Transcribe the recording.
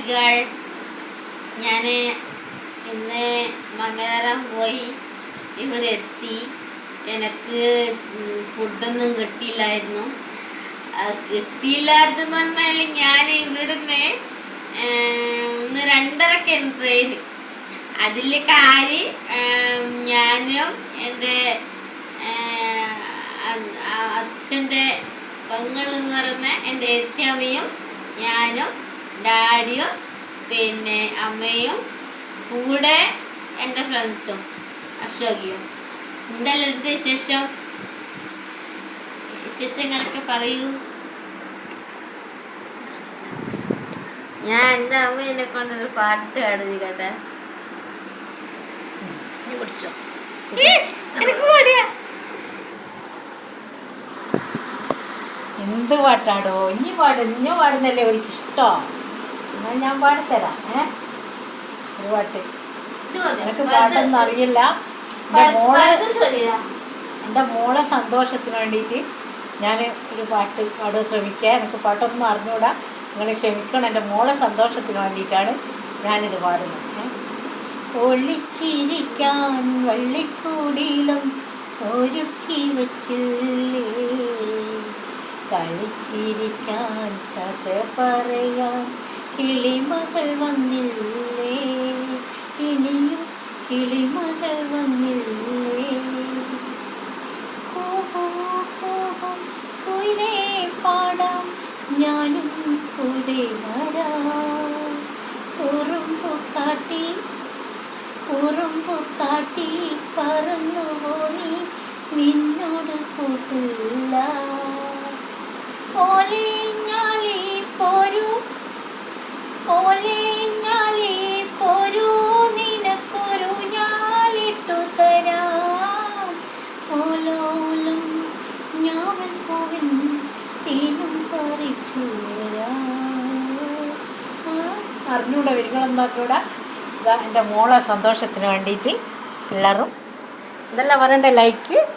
ചങ്ങാതികൾ, ഞാൻ ഇന്ന് മംഗലാപുരം പോയി ഇവിടെ എത്തി. എനിക്ക് ഫുഡൊന്നും കിട്ടിയില്ലായിരുന്നു. പറഞ്ഞാൽ ഞാൻ ഇവിടുന്ന് 2:30 ട്രെയിൻ. അതിൽ കയറി ഞാനും എൻ്റെ അച്ഛൻ്റെ പെങ്ങളെന്ന് പറയുന്ന എൻ്റെ ഏച്ചിയമ്മയും ഞാനും ഡാഡിയും പിന്നെ അമ്മയും കൂടെ എൻ്റെ ഫ്രണ്ട്സും അശോകിയും. എന്തെല്ലാം വിശേഷങ്ങളൊക്കെ പറയൂ. ഞാൻ എൻ്റെ അമ്മേനെ കൊണ്ടൊരു പാട്ട് പാടുന്നു കേട്ടെ. എന്ത് പാട്ടാടോ? ഇനി പാടുന്നല്ലേ എനിക്ക് ഇഷ്ടം. എന്നാൽ ഞാൻ പാടിത്തരാം. ഒരു പാട്ട്. എനിക്ക് പാട്ടൊന്നും അറിയില്ല. എൻ്റെ മോളെ സന്തോഷത്തിന് വേണ്ടിയിട്ട് ഞാൻ ഒരു പാട്ട് പാടാൻ ശ്രമിക്കാം. എനിക്ക് പാട്ടൊന്നും അറിഞ്ഞൂടാ, നിങ്ങൾ ക്ഷമിക്കണം. എൻ്റെ മോളെ സന്തോഷത്തിന് വേണ്ടിയിട്ടാണ് ഞാനിത് പാടുന്നത്. ഒളിച്ചിരിക്കാൻ വള്ളിക്കൂടിയിലും ഒരുക്കി വച്ചില്ലേ, കളിച്ചിരിക്കാൻ കഥ പറയാൻ കിളിമകൾ വന്നില്ലേ, ഇനിയും കിളിമകൾ വന്നില്ലേ. കുയിലേ പാടാം, ഞാനും കൂടെ വരാം. കുറുമ്പു കാട്ടി പറന്നു പോയി നിന്നോട് കൂട്ടില്ല. ഓലേ ഞാലേ പോരൂ നിനക്കൊരു ഞാലിട്ടു തരാം. ഓലോലും ഞാവൻ പോവൻ തേനും പറിച്ചു വരാം. അറിഞ്ഞൂടെ വരികളൊന്നും അറിഞ്ഞൂടാ. ഇതാ എൻ്റെ മോളെ സന്തോഷത്തിന് വേണ്ടിയിട്ട് എല്ലാവരും ഇതെല്ലാം പറയണ്ടേ. ലൈക്ക്